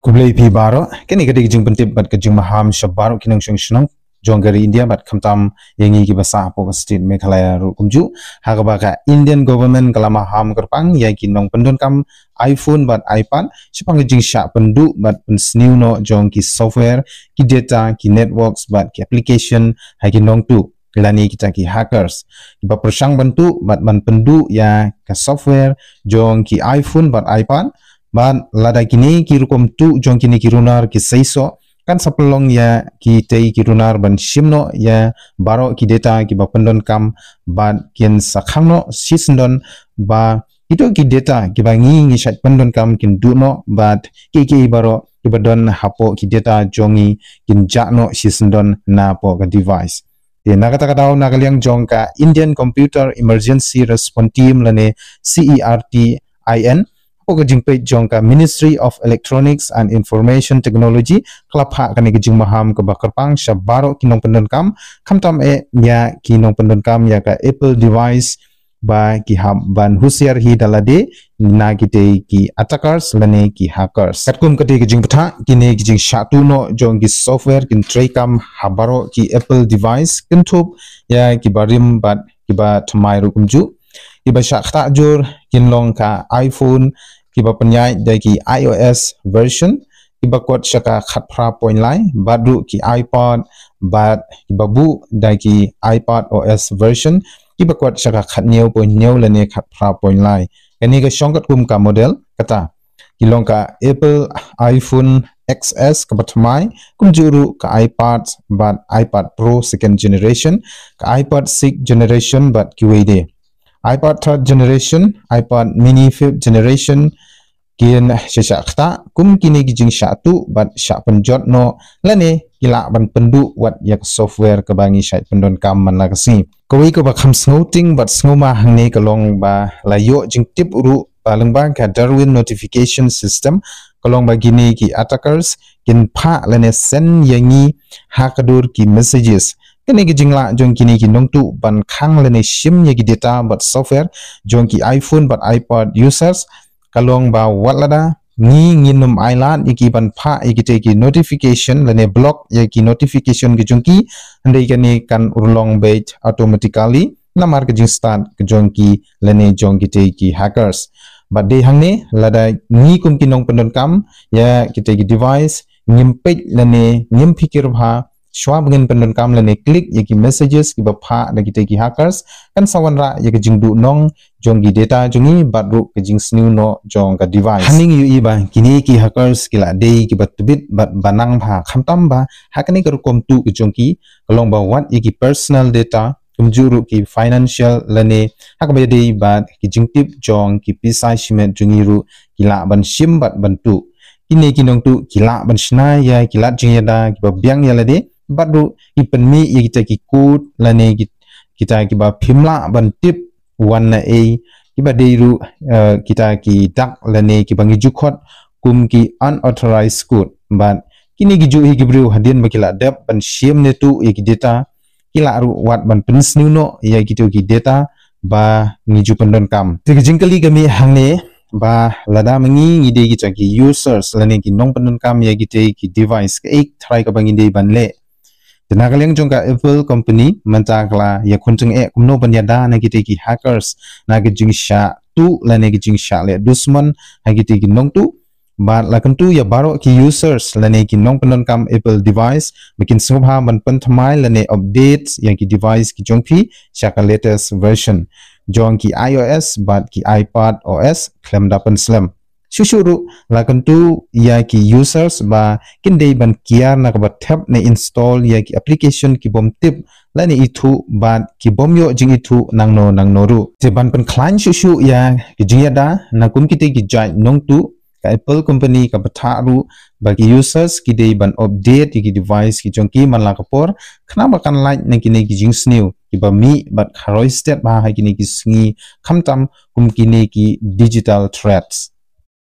Kublai pi baro kini kadi kijing pentip bat kijing maham shabaro kinang shong jonggari India bat kamtam yangi ki basa po state Meghalaya ru kumju hagabaka Indian government kala maham kerpang ya kinong pendon kam iPhone bat iPad sipang kijing sha pendu bat pensniu no jong ki software ki data ki networks bat ki application hai kinong tu lani kita ki hackers ba persang bantu bat ban pendu ya ka software jong ki iPhone bat iPad ban lada kini kirukom tu jong kini kirunar ki seiso kan sapelong ya ki tei kirunar ban shimno ya baro ki data ki ba pendon kam ban kin sakhangno sisndon ba itu ki data ki ba ngi shat pendon kam kin duno bat ki baro ki badon hapo ki data jongi kin jakno sisndon na po ka device di nakata-kataw nakaliang jong ka Indian Computer Emergency Response Team lane CERTIN Pagajing page jong ka Ministry of Electronics and Information Technology klapha kani gijing maham ka bakarpang sya baro kinong pendon kam kamtam nya kinong pendon kam ya ka Apple device ba ki ham ban husiar hi dalade na kite ki attackers lane ki hackers katkum kate gijing patha kini gijing shatu no jong ki software kin tray kam habaro ki Apple device kintup ya ki barim bat ki ba thamai ru kumju ki ba shakta jur kinlong ka iPhone kiba penyai dari iOS version kiba kuat syaka khatpra point lai badu ki iPod bad kiba bu dari iPad OS version kiba kuat syaka khatneu point neu lene khatpra point lai kani ka syongkat kum ka model kata kilong ka Apple iPhone XS ka patmai kum juru ka iPad bad iPad Pro second generation ka iPad 6th generation bad kiwede iPad third generation, iPad mini fifth generation, kian syakta kum kini gijing syatu bat syak penjot no lane kila ban pendu wat yak software kebangi syait pendon kam man lakasi kawi ko bakham snouting bat snoma hangne kalong ba layo jing tip uru baleng ba ka Darwin notification system kalong ba gini ki attackers kin pha lane send yangi hakadur ki messages kini gijing la jong kini ki nongtu ban khang lene sim ye ki data but software jong ki iPhone but iPad users kalong ba watlada ni nginum island iki ban pha iki te ki notification lene block ye ki notification ki jong ki andai kani kan urlong bait automatically namar ke jing start ke jong ki lene jong ki te ki hackers but de hangne lada ni kum kinong pendon kam ya ki te ki device ngimpet lene ngim pikir bha shwa bengin pendon kam lene klik yaki messages ki bapha da kita ki hackers kan sawan ra yaki jingdu nong jong gi data jongi badru ke jing sniu no jong ka device haning yu iba kini ki hackers kila dei ki batbit bat banang bha khamtam ba hakani ka rukom tu ki jong ki kalong ba wat yaki personal data kumjuru ki financial lene hakba dei bat ki jingtip jong ki pisai shimet jongi ru kila ban shim bat bantu kini kinong tu kila ban shna ya kila jingeda ki babyang ya lade badu ipenmi ya kita ki kut lane kita ki ba phimla ban tip wana e ki ba deiru kita ki dak lane ki bangi jukhot kum ki unauthorized code ban kini gi ju hi gibru hadin bakila dep ban shim ne tu ya ki data kila ru wat ban pensniu no ya ki tu ki data ba ngi ju pendon kam ti jingkali kami hangne ba lada mengi ngide ki ki users lane ki nong pendon kam ya ki te ki device ke ek thrai ka bangi dei ban le Tenagaliang jongka Apple company mentakla ya kuntung kumno banyada na kita ki hackers na gijing sha tu la ne gijing sha le dusman ha kita ki nong tu ba la kentu ya baro ki users la ne ki nong pendon kam Apple device bikin subha ban pentmai la ne updates yang ki device ki jongpi sha ka latest version jong ki iOS bat ki iPad OS klem dapen slam Sushuru la kentu ya ki users ba kindei ban kiar na kabat tab ne install ya ki application ki bom tip la ni itu ba ki bom yo jing itu nangno ru te ban pen client shushu ya ki jingada na kum kite ki jai nong tu ka Apple company ka batharu ba ki users ki dei ban update ki device ki jong ki man la kapor khna ba kan like na ki ne ki jing snew ki ba mi bat kharoi step ba ha ki ne ki sngi khamtam kum ki ne ki digital threats